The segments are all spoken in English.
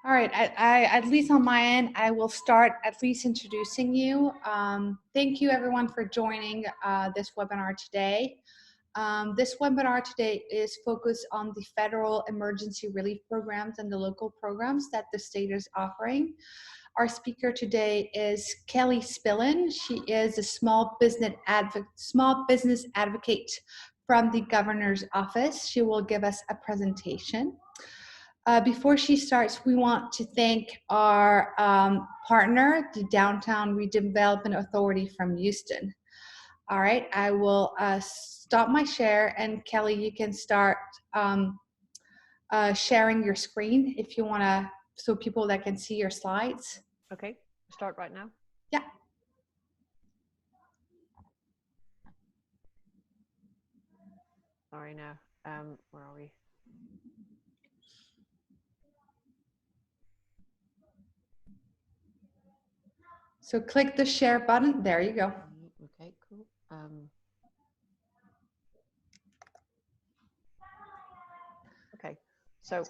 All right, at least on my end, I will start at least introducing you. Thank you everyone for joining this webinar today. This webinar today is focused on the federal emergency relief programs and the local programs that the state is offering. Our speaker today is Kerry Spillane. She is a small business advocate from the governor's office. She will give us a presentation. Before she starts, we want to thank our partner, the Downtown Redevelopment Authority from Houston. All right, I will stop my share, and Kelly, you can start sharing your screen if you want to, so people that can see your slides. Okay, start right now. Yeah. Sorry now, where are we? So click the share button. There you go. Okay, cool. Okay, so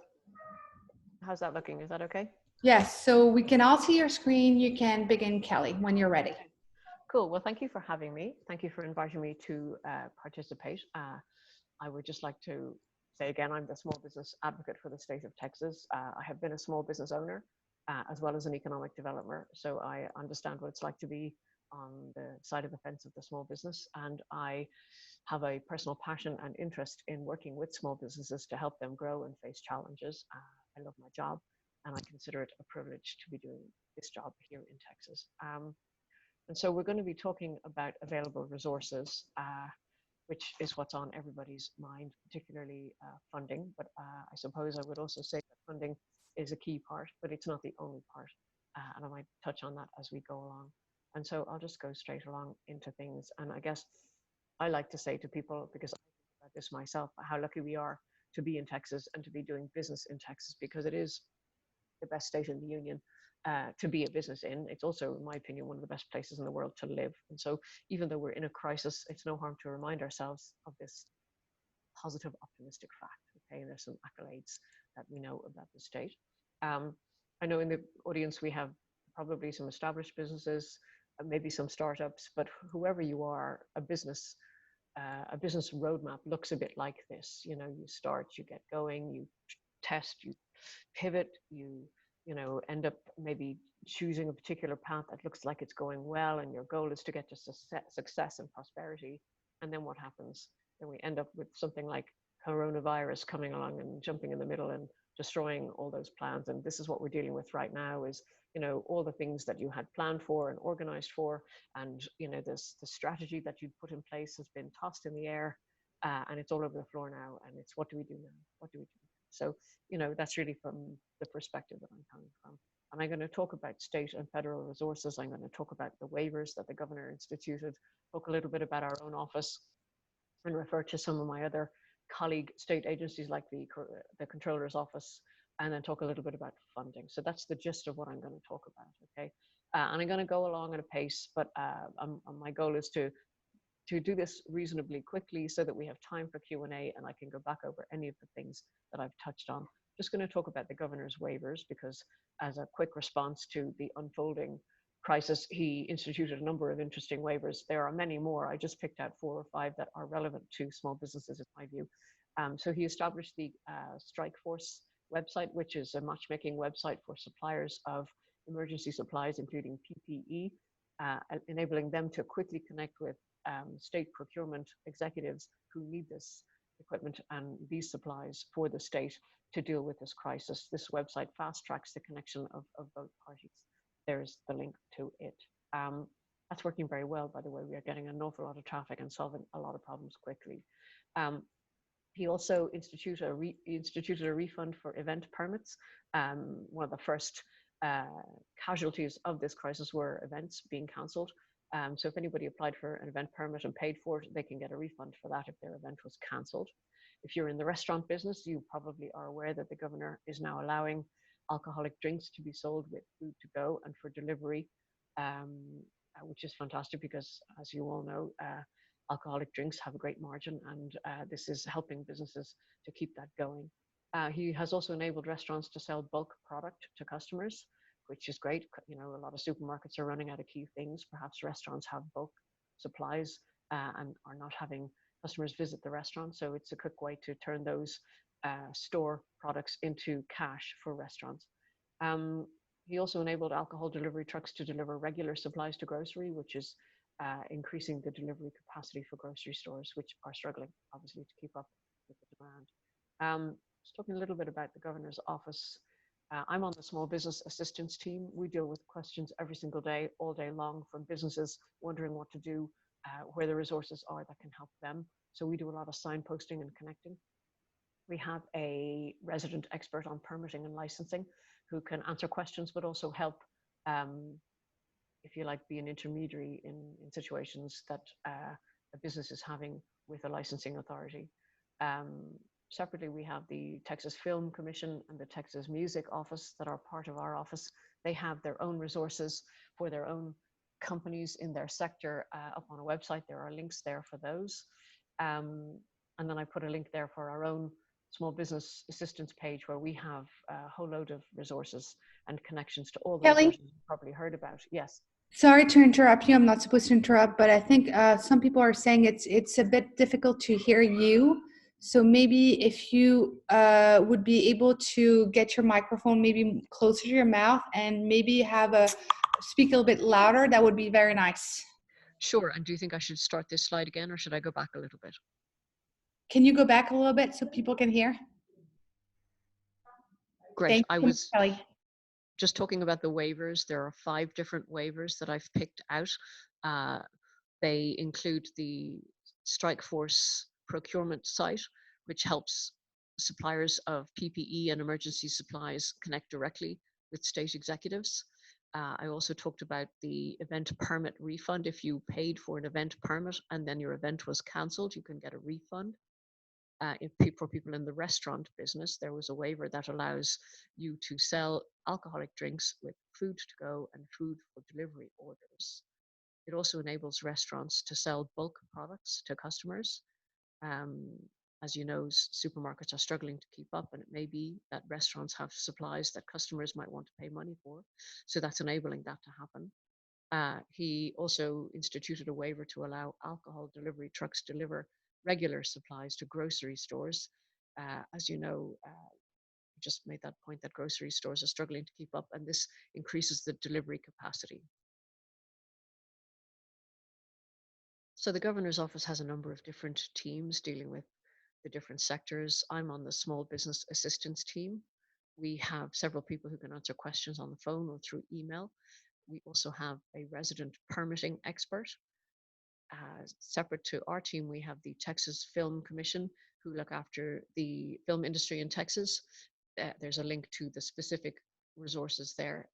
how's that looking? Is that okay? Yes, so we can all see your screen. You can begin, Kelly, when you're ready. Okay. Cool, well, thank you for having me. Thank you for inviting me to participate. I would just like to say again, I'm the small business advocate for the state of Texas. I have been a small business owner as well as an economic developer. So I understand what it's like to be on the side of the fence of the small business. And I have a personal passion and interest in working with small businesses to help them grow and face challenges. I love my job, and I consider it a privilege to be doing this job here in Texas. And so we're going to be talking about available resources, which is what's on everybody's mind, particularly funding. But I suppose I would also say that funding is a key part, but it's not the only part. And I might touch on that as we go along. And so I'll just go straight along into things. And I guess I like to say to people, because I think about this myself, how lucky we are to be in Texas and to be doing business in Texas, because it is the best state in the union to be a business in. It's also, in my opinion, one of the best places in the world to live. And so even though we're in a crisis, it's no harm to remind ourselves of this positive, optimistic fact. Okay, and there's some accolades that we know about the state. I know in the audience we have probably some established businesses, maybe some startups, but whoever you are, a business roadmap looks a bit like this. You know, you start, you get going, you test, you pivot, you end up maybe choosing a particular path that looks like it's going well, and your goal is to get to success and prosperity. And then what happens? Then we end up with something like coronavirus coming along and jumping in the middle and destroying all those plans. And this is what we're dealing with right now, is all the things that you had planned for and organized for, and the strategy that you'd put in place has been tossed in the air, and it's all over the floor now. And it's, what do we do now? What do we do? So that's really from the perspective that I'm coming from. And I'm going to talk about state and federal resources. I'm going to talk about the waivers that the governor instituted, talk a little bit about our own office, and refer to some of my other colleague state agencies like the Controller's Office, and then talk a little bit about funding. So that's the gist of what I'm going to talk about, okay? And I'm going to go along at a pace, but my goal is to do this reasonably quickly so that we have time for Q&A, and I can go back over any of the things that I've touched on. Just going to talk about the governor's waivers, because as a quick response to the unfolding crisis, he instituted a number of interesting waivers. There are many more. I just picked out 4 or 5 that are relevant to small businesses, in my view. So he established the Strike Force website, which is a matchmaking website for suppliers of emergency supplies, including PPE, enabling them to quickly connect with state procurement executives who need this equipment and these supplies for the state to deal with this crisis. This website fast tracks the connection of both parties. There's the link to it. That's working very well, by the way. We are getting an awful lot of traffic and solving a lot of problems quickly. He also instituted a refund for event permits. One of the first casualties of this crisis were events being cancelled. So if anybody applied for an event permit and paid for it, they can get a refund for that if their event was cancelled. If you're in the restaurant business, you probably are aware that the governor is now allowing alcoholic drinks to be sold with food to go and for delivery, which is fantastic because, as you all know, alcoholic drinks have a great margin, and this is helping businesses to keep that going. He has also enabled restaurants to sell bulk product to customers, which is great. You know, a lot of supermarkets are running out of key things. Perhaps restaurants have bulk supplies and are not having customers visit the restaurant. So it's a quick way to turn those store products into cash for restaurants. He also enabled alcohol delivery trucks to deliver regular supplies to grocery, which is increasing the delivery capacity for grocery stores, which are struggling, obviously, to keep up with the demand. Just talking a little bit about the governor's office. I'm on the small business assistance team. We deal with questions every single day, all day long, from businesses wondering what to do, where the resources are that can help them. So we do a lot of signposting and connecting. We have a resident expert on permitting and licensing who can answer questions, but also help, if you like, be an intermediary in situations that a business is having with a licensing authority. Separately, we have the Texas Film Commission and the Texas Music Office that are part of our office. They have their own resources for their own companies in their sector up on a website. There are links there for those. And then I put a link there for our own small business assistance page where we have a whole load of resources and connections to all the Kelly? resources you've probably heard about. Yes. Sorry to interrupt you. I'm not supposed to interrupt, but I think some people are saying it's a bit difficult to hear you. So maybe if you would be able to get your microphone maybe closer to your mouth and maybe speak a little bit louder, that would be very nice. Sure. And do you think I should start this slide again, or should I go back a little bit? Can you go back a little bit so people can hear? Great. Thank I you, was Kelly. just talking about the waivers. There are 5 different waivers that I've picked out. They include the Strikeforce procurement site, which helps suppliers of PPE and emergency supplies connect directly with state executives. I also talked about the event permit refund. If you paid for an event permit and then your event was cancelled, you can get a refund. For people in the restaurant business, there was a waiver that allows you to sell alcoholic drinks with food to go and food for delivery orders. It also enables restaurants to sell bulk products to customers. As you know, supermarkets are struggling to keep up, and it may be that restaurants have supplies that customers might want to pay money for. So that's enabling that to happen. He also instituted a waiver to allow alcohol delivery trucks to deliver regular supplies to grocery stores. As you know, just made that point that grocery stores are struggling to keep up, and this increases the delivery capacity. So the governor's office has a number of different teams dealing with the different sectors. I'm on the small business assistance team. We have several people who can answer questions on the phone or through email. We also have a resident permitting expert. Separate to our team, we have the Texas Film Commission, who look after the film industry in Texas. There's a link to the specific resources there.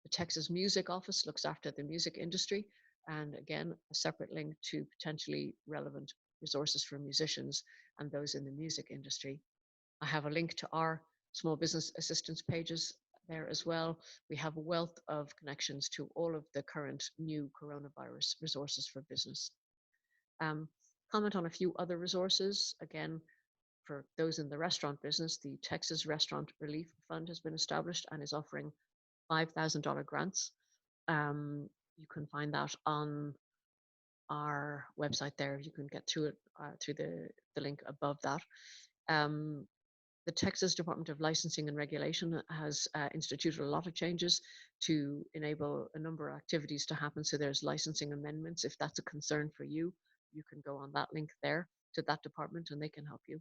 The Texas Music Office looks after the music industry, and again, a separate link to potentially relevant resources for musicians and those in the music industry. I have a link to our small business assistance pages there as well. We have a wealth of connections to all of the current new coronavirus resources for business. Comment on a few other resources. Again, for those in the restaurant business, the Texas Restaurant Relief Fund has been established and is offering $5,000 grants. You can find that on our website there. You can get to it through the link above that. The Texas Department of Licensing and Regulation has instituted a lot of changes to enable a number of activities to happen. So there's licensing amendments. If that's a concern for you, you can go on that link there to that department and they can help you.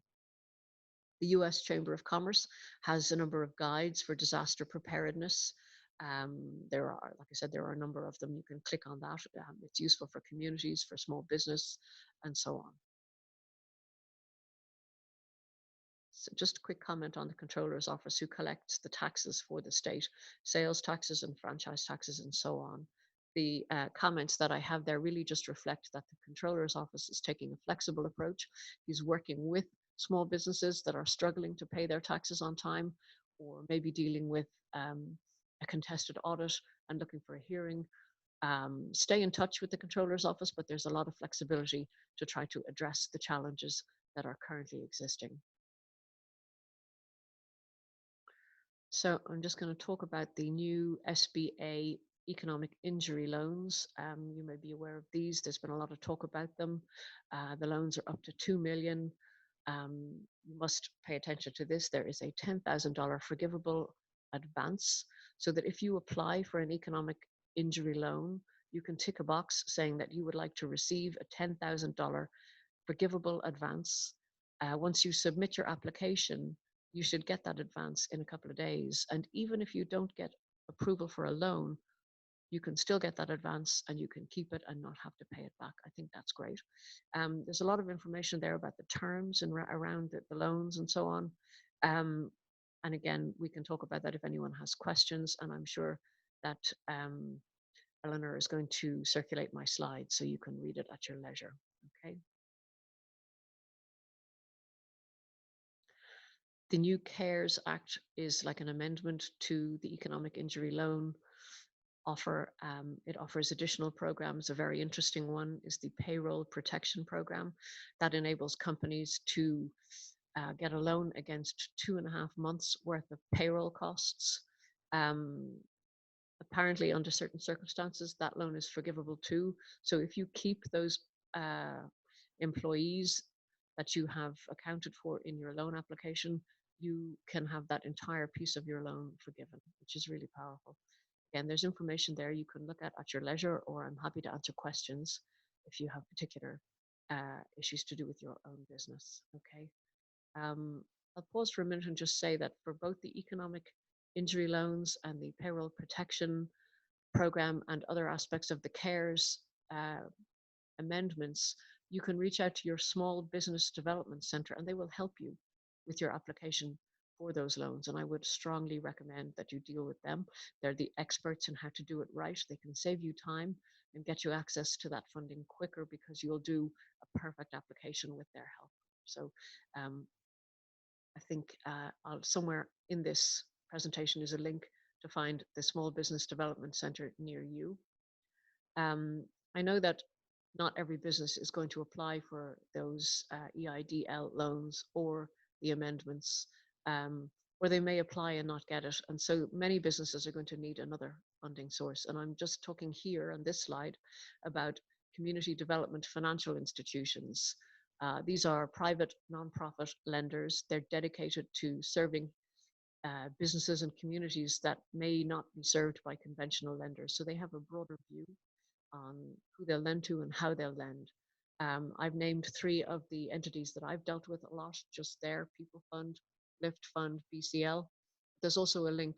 The U.S. Chamber of Commerce has a number of guides for disaster preparedness. There are, like I said, there are a number of them. You can click on that. It's useful for communities, for small business, and so on. So just a quick comment on the Comptroller's Office, who collects the taxes for the state, sales taxes and franchise taxes and so on. The comments that I have there really just reflect that the Comptroller's Office is taking a flexible approach. He's working with small businesses that are struggling to pay their taxes on time, or maybe dealing with a contested audit and looking for a hearing. Stay in touch with the Comptroller's Office, but there's a lot of flexibility to try to address the challenges that are currently existing. So I'm just going to talk about the new SBA economic injury loans. You may be aware of these. There's been a lot of talk about them. The loans are up to 2 million. You must pay attention to this. There is a $10,000 forgivable advance, so that if you apply for an economic injury loan, you can tick a box saying that you would like to receive a $10,000 forgivable advance. Once you submit your application, you should get that advance in a couple of days. And even if you don't get approval for a loan, you can still get that advance and you can keep it and not have to pay it back. I think that's great. There's a lot of information there about the terms and around the loans and so on. And again, we can talk about that if anyone has questions. And I'm sure that Eleanor is going to circulate my slides so you can read it at your leisure. Okay. The new CARES Act is like an amendment to the economic injury loan offer. It offers additional programs. A very interesting one is the Payroll Protection Program that enables companies to get a loan against 2.5 months worth of payroll costs. Apparently, under certain circumstances, that loan is forgivable too. So if you keep those employees that you have accounted for in your loan application, you can have that entire piece of your loan forgiven, which is really powerful. Again, there's information there you can look at your leisure, or I'm happy to answer questions if you have particular issues to do with your own business. Okay. I'll pause for a minute and just say that for both the economic injury loans and the payroll protection program and other aspects of the CARES amendments, you can reach out to your small business development center and they will help you with your application for those loans. And I would strongly recommend that you deal with them. They're the experts in how to do it right. They can save you time and get you access to that funding quicker because you'll do a perfect application with their help. So I think somewhere in this presentation is a link to find the Small Business Development Center near you. I know that not every business is going to apply for those EIDL loans or the amendments, or they may apply and not get it. And so many businesses are going to need another funding source. And I'm just talking here on this slide about community development financial institutions. These are private nonprofit lenders. They're dedicated to serving businesses and communities that may not be served by conventional lenders. So they have a broader view on who they'll lend to and how they'll lend. I've named 3 of the entities that I've dealt with a lot just there: People Fund, Lift Fund, BCL. There's also a link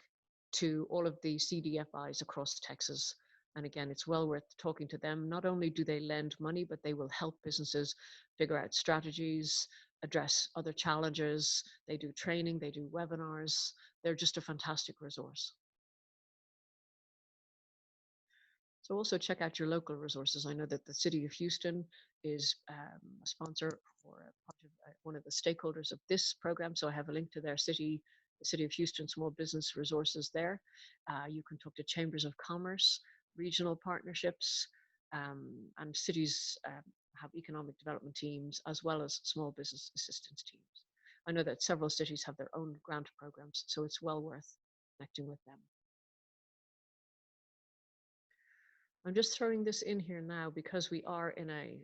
to all of the CDFIs across Texas. And again, it's well worth talking to them. Not only do they lend money, but they will help businesses figure out strategies, address other challenges. They do training, they do webinars. They're just a fantastic resource. So also check out your local resources. I know that the City of Houston is a sponsor or one of the stakeholders of this program. So I have a link to their the City of Houston small business resources there. You can talk to chambers of commerce, regional partnerships, and cities have economic development teams as well as small business assistance teams. I know that several cities have their own grant programs, so it's well worth connecting with them. I'm just throwing this in here now because we are in a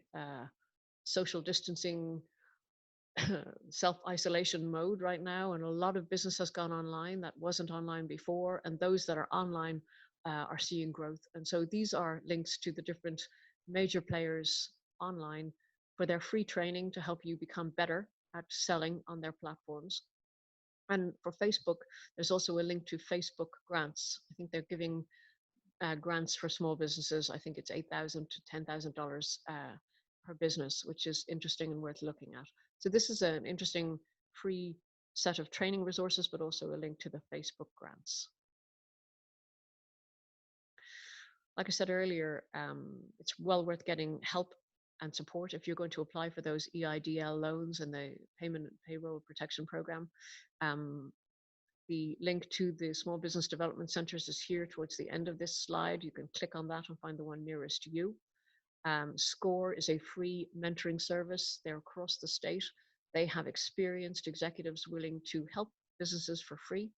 social distancing, self-isolation mode right now, and a lot of business has gone online that wasn't online before, and those that are online are seeing growth. And so these are links to the different major players online for their free training to help you become better at selling on their platforms. And for Facebook, there's also a link to Facebook grants. I think they're giving grants for small businesses. I think it's $8,000 to $10,000 per business, which is interesting and worth looking at. So this is an interesting free set of training resources, but also a link to the Facebook grants. Like I said earlier, it's well worth getting help and support if you're going to apply for those EIDL loans and the Payroll Protection Program. The link to the Small Business Development Centers is here towards the end of this slide. You can click on that and find the one nearest to you. SCORE is a free mentoring service. They're across the state. They have experienced executives willing to help businesses for free.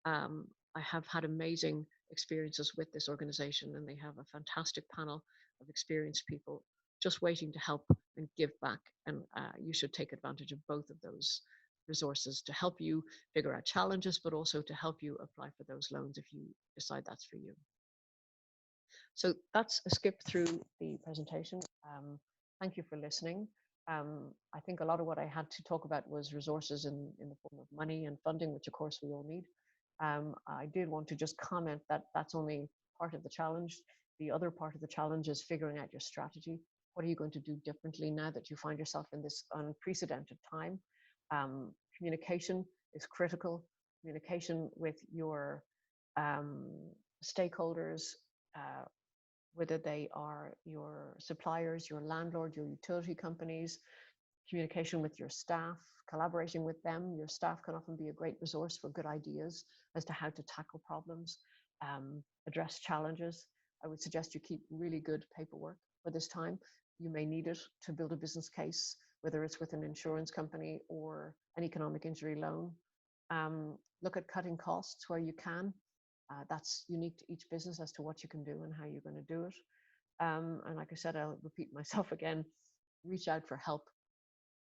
I have had amazing experiences with this organization, and they have a fantastic panel of experienced people just waiting to help and give back. And you should take advantage of both of those resources to help you figure out challenges, but also to help you apply for those loans if you decide that's for you. So that's a skip through the presentation. Thank you for listening. I think a lot of what I had to talk about was resources in the form of money and funding, which of course we all need. I did want to just comment that that's only part of the challenge. The other part of the challenge is figuring out your strategy. What are you going to do differently now that you find yourself in this unprecedented time? Communication is critical. Communication with your stakeholders, whether they are your suppliers, your landlord, your utility companies, communication with your staff, collaborating with them. Your staff can often be a great resource for good ideas as to how to tackle problems, address challenges. I would suggest you keep really good paperwork for this time. You may need it to build a business case, whether it's with an insurance company or an economic injury loan. Look at cutting costs where you can. That's unique to each business as to what you can do and how you're going to do it. And like I said, I'll repeat myself again, reach out for help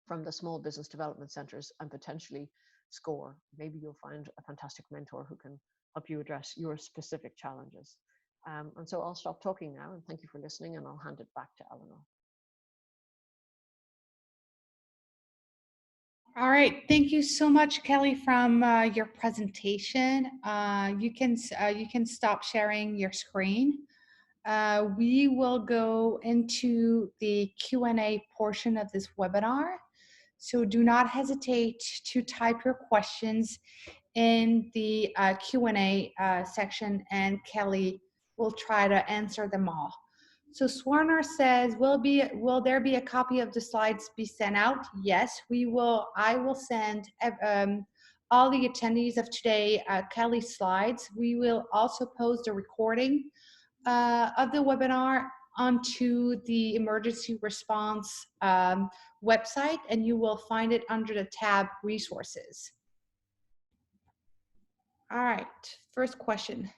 from the small business development centers and potentially SCORE. Maybe you'll find a fantastic mentor who can help you address your specific challenges. And so I'll stop talking now, and thank you for listening, and I'll hand it back to Eleanor. All right, thank you so much, Kelly, from your presentation. You can stop sharing your screen. We will go into the Q&A portion of this webinar. So do not hesitate to type your questions in the Q&A section, and Kelly will try to answer them all. So Swarner says, will there be a copy of the slides be sent out? Yes, we will. I will send all the attendees of today Kelly's slides. We will also post a recording of the webinar onto the emergency response website, and you will find it under the tab resources. All right, first question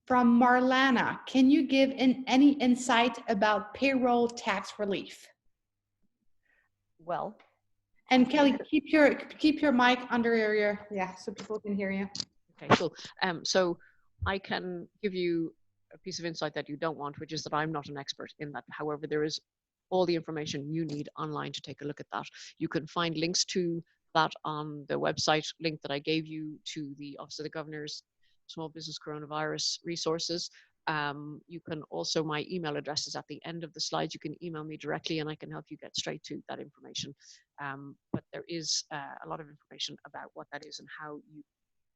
from Marlana. Can you give any insight about payroll tax relief? Well, and Kelly, keep your mic under your ear, yeah, so people can hear you. Okay, cool. So I can give you a piece of insight that you don't want, which is that I'm not an expert in that. However, there is all the information you need online to take a look at that. You can find links to that on the website link that I gave you to the Office of the Governor's Small Business Coronavirus Resources. You can also, my email address is at the end of the slides. You can email me directly and I can help you get straight to that information. But there is a lot of information about what that is and how you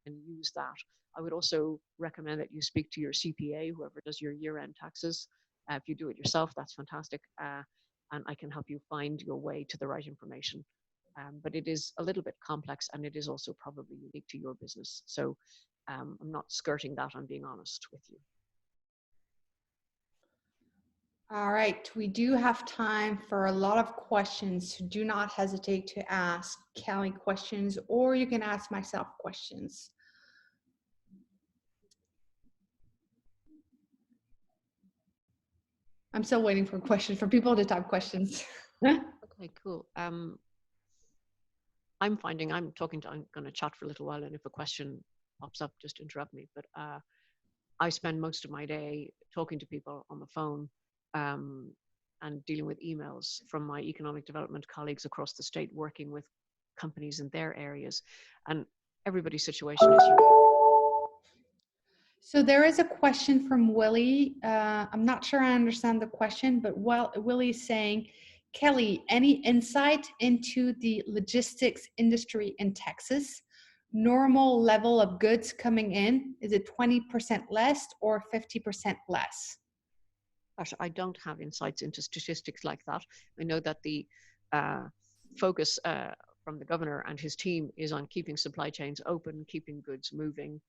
can use that. I would also recommend that you speak to your CPA, whoever does your year-end taxes. If you do it yourself, that's fantastic. And I can help you find your way to the right information. But it is a little bit complex, and it is also probably unique to your business. So I'm not skirting that, I'm being honest with you. All right, we do have time for a lot of questions, so do not hesitate to ask Kelly questions, or you can ask myself questions. I'm still waiting for questions, for people to type questions. Okay, cool. I'm going to chat for a little while, and if a question pops up, just interrupt me. But I spend most of my day talking to people on the phone and dealing with emails from my economic development colleagues across the state, working with companies in their areas, and everybody's situation is unique. So there is a question from Willie. I'm not sure I understand the question, but Willie's saying, Kelly, any insight into the logistics industry in Texas? Normal level of goods coming in, is it 20% less or 50% less? Gosh, I don't have insights into statistics like that. I know that the focus from the governor and his team is on keeping supply chains open, keeping goods moving.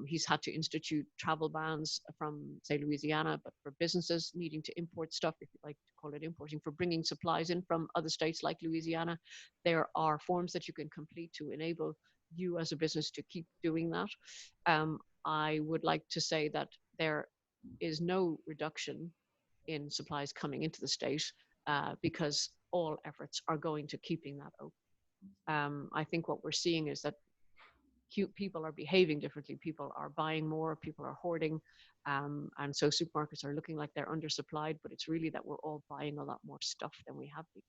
He's had to institute travel bans from, say, Louisiana, but for businesses needing to import stuff, if you like to call it importing, for bringing supplies in from other states like Louisiana, there are forms that you can complete to enable you as a business to keep doing that. I would like to say that there is no reduction in supplies coming into the state because all efforts are going to keeping that open. I think what we're seeing is that people are behaving differently. People are buying more, people are hoarding. And so supermarkets are looking like they're undersupplied, but it's really that we're all buying a lot more stuff than we have been.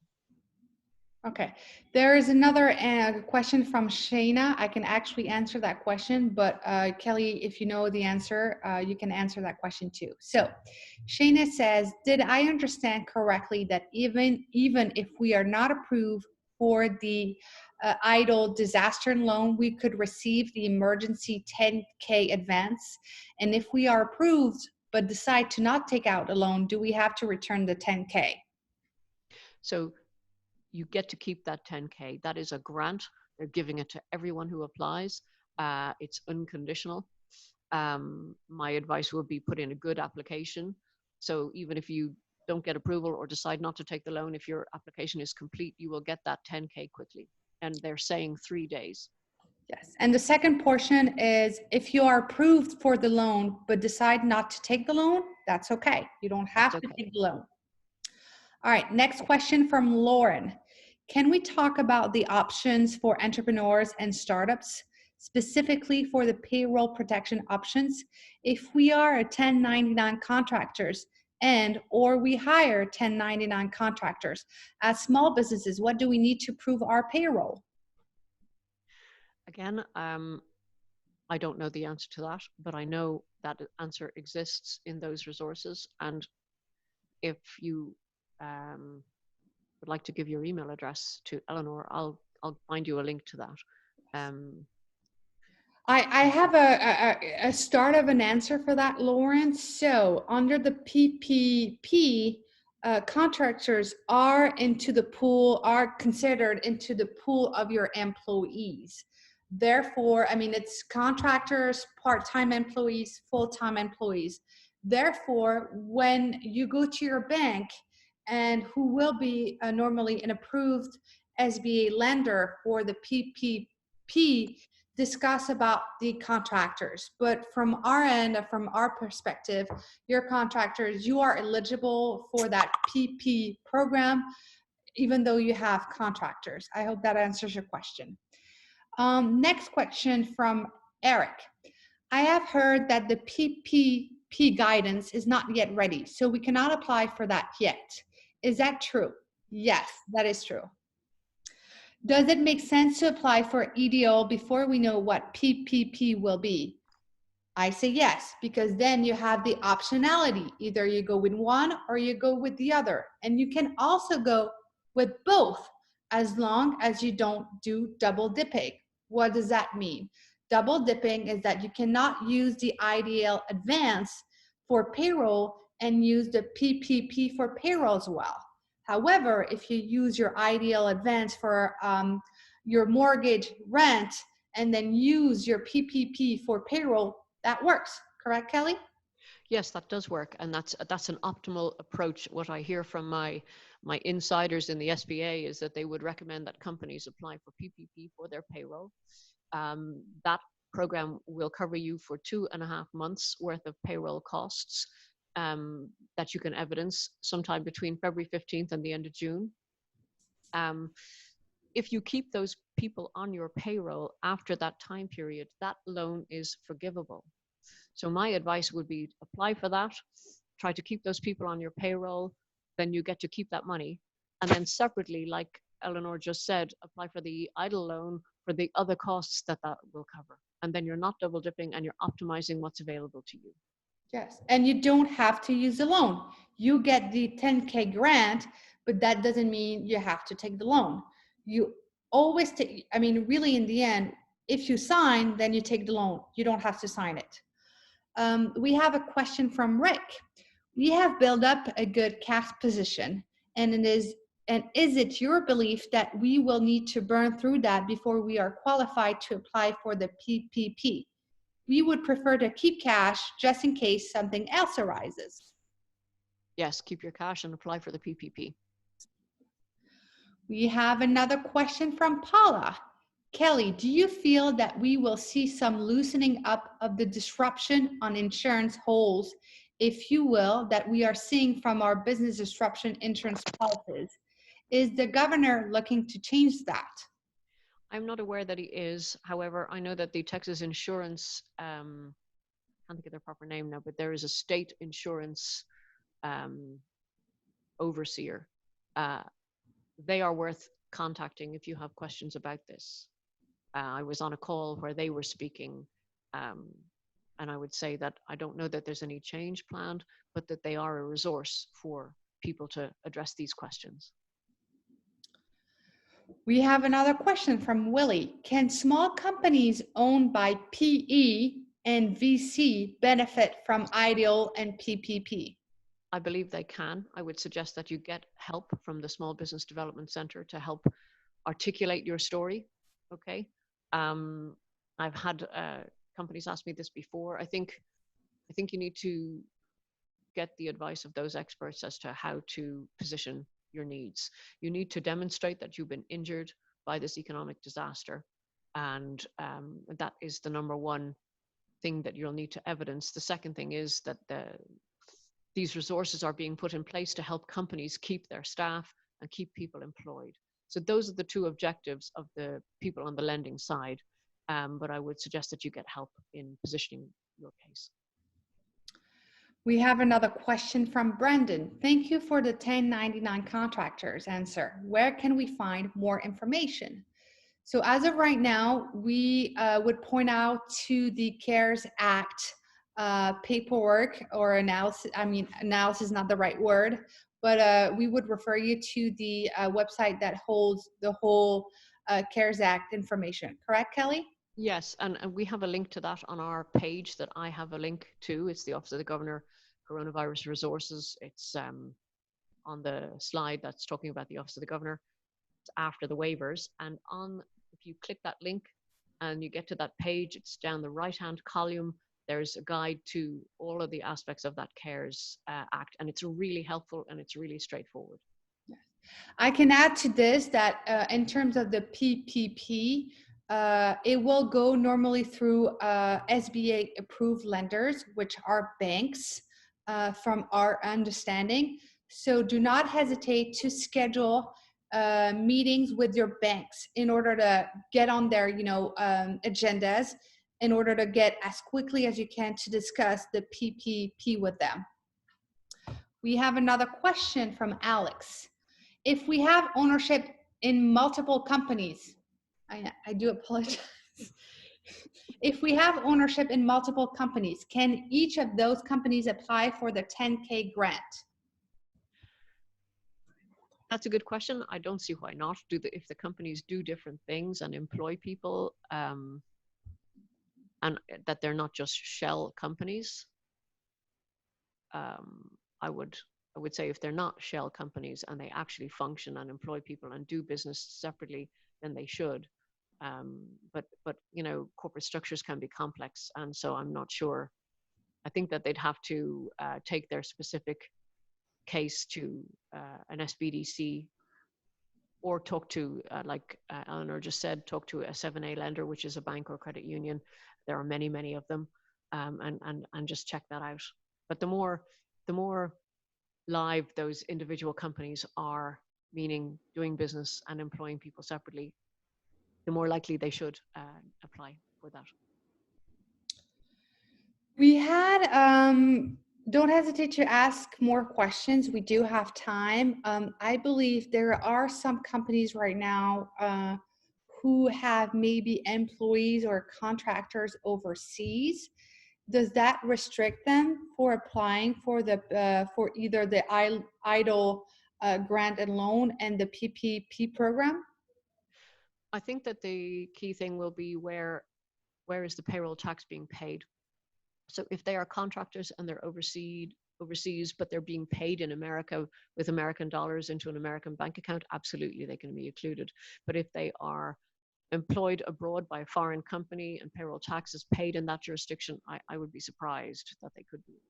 Okay, there is another question from Shayna. I can actually answer that question, but Kelly, if you know the answer, you can answer that question too. So Shayna says, did I understand correctly that even if we are not approved for the idle disaster loan, we could receive the emergency 10K advance? And if we are approved but decide to not take out a loan, do we have to return the 10K? So you get to keep that 10K. That is a grant. They're giving it to everyone who applies. It's unconditional. My advice would be put in a good application. So even if you don't get approval or decide not to take the loan, if your application is complete, you will get that 10K quickly. And they're saying 3 days. Yes, and the second portion is if you are approved for the loan but decide not to take the loan, that's okay. You don't have to take the loan. All right, next question from Lauren. Can we talk about the options for entrepreneurs and startups, specifically for the payroll protection options? If we are a 1099 contractors or we hire 1099 contractors as small businesses, what do we need to prove our payroll? Again, I don't know the answer to that, but I know that answer exists in those resources. And if you would like to give your email address to Eleanor, I'll find you a link to that. I have a start of an answer for that, Lauren. So under the PPP, contractors are considered into the pool of your employees. Therefore, I mean, it's contractors, part-time employees, full-time employees. Therefore, when you go to your bank and who will be normally an approved SBA lender for the PPP, discuss about the contractors. But from our end, from our perspective, your contractors, you are eligible for that PP program, even though you have contractors. I hope that answers your question. Next question from Eric. I have heard that the PPP guidance is not yet ready, so we cannot apply for that yet. Is that true? Yes, that is true. Does it make sense to apply for EDO before we know what PPP will be? I say yes, because then you have the optionality. Either you go with one or you go with the other. And you can also go with both as long as you don't do double dipping. What does that mean? Double dipping is that you cannot use the IDL advance for payroll and use the PPP for payroll as well. However, if you use your IDL advance for your mortgage rent and then use your PPP for payroll, that works. Correct, Kelly? Yes, that does work. And that's an optimal approach. What I hear from my insiders in the SBA is that they would recommend that companies apply for PPP for their payroll. That program will cover you for 2.5 months worth of payroll costs that you can evidence sometime between February 15th and the end of June. If you keep those people on your payroll after that time period, that loan is forgivable. So my advice would be apply for that, try to keep those people on your payroll, then you get to keep that money. And then separately, like Eleanor just said, apply for the idle loan for the other costs that will cover. And then you're not double dipping and you're optimizing what's available to you. Yes, and you don't have to use the loan. You get the 10K grant, but that doesn't mean you have to take the loan. You always take, I mean, really in the end, if you sign, then you take the loan. You don't have to sign it. We have a question from Rick. We have built up a good cash position, and is it your belief that we will need to burn through that before we are qualified to apply for the PPP? we would prefer to keep cash just in case something else arises. Yes, keep your cash and apply for the PPP. We have another question from Paula. Kelly, do you feel that we will see some loosening up of the disruption on insurance holes, if you will, that we are seeing from our business disruption insurance policies? Is the governor looking to change that? I'm not aware that he is. However, I know that the Texas Insurance, I can't think of their proper name now, but there is a state insurance overseer. They are worth contacting if you have questions about this. I was on a call where they were speaking, and I would say that I don't know that there's any change planned, but that they are a resource for people to address these questions. We have another question from Willie. Can small companies owned by PE and VC benefit from IDEAL and PPP? I believe they can. I would suggest that you get help from the Small Business Development Center to help articulate your story. Okay. I've had companies ask me this before. I think you need to get the advice of those experts as to how to position your needs. You need to demonstrate that you've been injured by this economic disaster, and that is the number one thing that you'll need to evidence. The second thing is that these resources are being put in place to help companies keep their staff and keep people employed. So those are the two objectives of the people on the lending side. But I would suggest that you get help in positioning your case. We have another question from Brendan. Thank you for the 1099 contractors answer. Where can we find more information? So as of right now, we would point out to the CARES Act paperwork or analysis. I mean, analysis is not the right word, but we would refer you to the website that holds the whole CARES Act information. Correct, Kelly? Yes, and we have a link to that on our page that I have a link to. It's the Office of the Governor Coronavirus Resources. It's on the slide that's talking about the Office of the Governor. It's after the waivers. And if you click that link and you get to that page, it's down the right-hand column. There's a guide to all of the aspects of that CARES Act. And it's really helpful and it's really straightforward. I can add to this that in terms of the PPP, it will go normally through SBA Approved Lenders, which are banks from our understanding. So do not hesitate to schedule meetings with your banks in order to get on their agendas, in order to get as quickly as you can to discuss the PPP with them. We have another question from Alex. If we have ownership in multiple companies, I do apologize. If we have ownership in multiple companies, can each of those companies apply for the 10K grant? That's a good question. I don't see why not. If the companies do different things and employ people, and that they're not just shell companies, I would say if they're not shell companies and they actually function and employ people and do business separately, then they should. But corporate structures can be complex, and so I'm not sure. I think that they'd have to take their specific case to an SBDC, or talk to, like Eleanor just said, talk to a 7A lender, which is a bank or credit union. There are many, many of them, and just check that out. But the more live those individual companies are, meaning doing business and employing people separately, the more likely they should apply for that. We had, don't hesitate to ask more questions. We do have time. I believe there are some companies right now who have maybe employees or contractors overseas. Does that restrict them for applying for for either the EIDL grant and loan and the PPP program? I think that the key thing will be where is the payroll tax being paid. So if they are contractors and they're overseas, but they're being paid in America with American dollars into an American bank account, absolutely they can be included. But if they are employed abroad by a foreign company and payroll tax is paid in that jurisdiction, I would be surprised that they could be.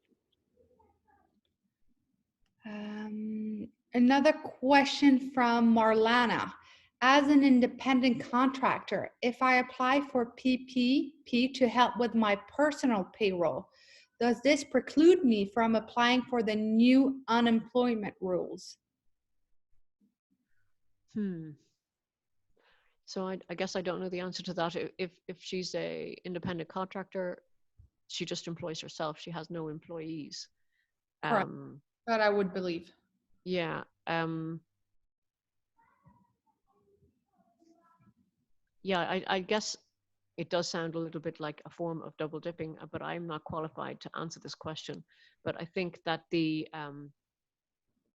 Another question from Marlana. As an independent contractor, if I apply for PPP to help with my personal payroll, does this preclude me from applying for the new unemployment rules? So I guess I don't know the answer to that. If she's a independent contractor, she just employs herself. She has no employees. Correct. That I would believe. Yeah. Yeah, I guess it does sound a little bit like a form of double dipping, but I'm not qualified to answer this question. But I think that the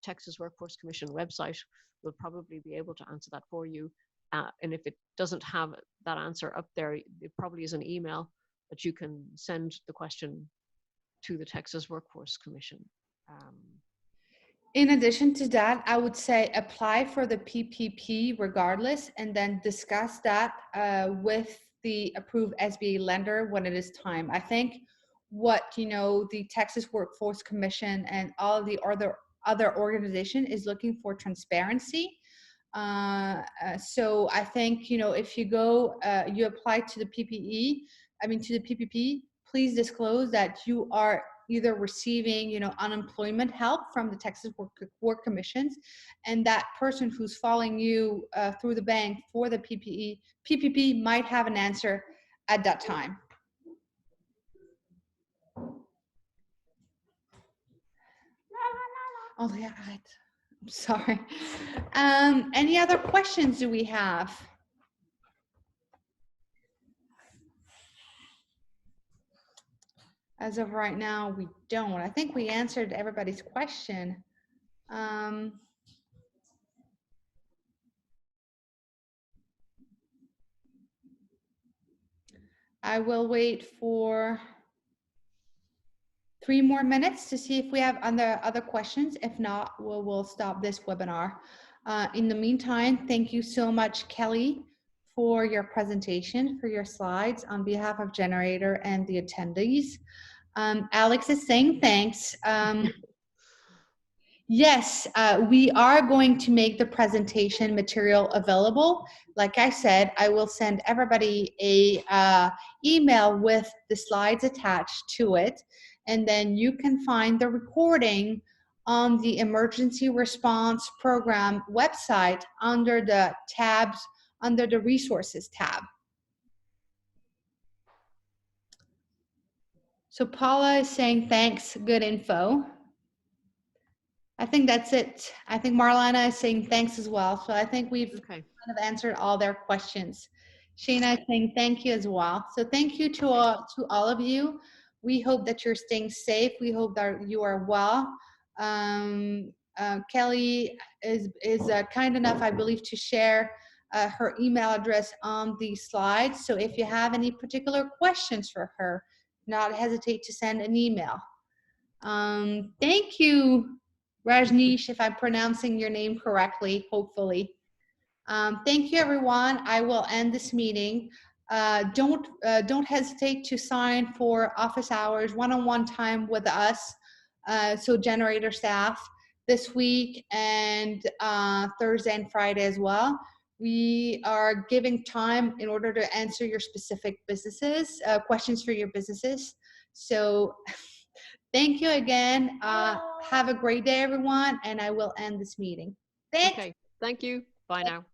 Texas Workforce Commission website will probably be able to answer that for you. And if it doesn't have that answer up there, it probably is an email that you can send the question to the Texas Workforce Commission. In addition to that, I would say apply for the PPP regardless, and then discuss that with the approved SBA lender when it is time. I think what, the Texas Workforce Commission and all of the other organization is looking for transparency. So I think, if you go, you apply to the to the PPP, please disclose that you are either receiving, unemployment help from the Texas Work Commissions, and that person who's following you through the bank for the PPP might have an answer at that time. Oh yeah, right. I'm sorry. Any other questions do we have? As of right now, we don't. I think we answered everybody's question. I will wait for 3 more minutes to see if we have other questions. If not, we'll stop this webinar. In the meantime, thank you so much, Kelly, for your presentation, for your slides on behalf of Generator and the attendees. Alex is saying thanks. Yes, we are going to make the presentation material available. Like I said, I will send everybody a email with the slides attached to it, and then you can find the recording on the Emergency Response Program website under the tabs, under the Resources tab. So Paula is saying thanks, good info. I think that's it. I think Marlana is saying thanks as well. So I think we've kind of answered all their questions. Shayna is saying thank you as well. So thank you to all of you. We hope that you're staying safe. We hope that you are well. Kelly is kind enough, I believe, to share her email address on the slides. So if you have any particular questions for her, not hesitate to send an email. Thank you, Rajneesh, if I'm pronouncing your name correctly, hopefully. Thank you, everyone. I will end this meeting. Don't hesitate to sign for office hours, one-on-one time with us, so Generator staff, this week and Thursday and Friday as well. We are giving time in order to answer your specific businesses, questions for your businesses. So thank you again. Have a great day, everyone, and I will end this meeting. Thanks. Okay, thank you. Bye now.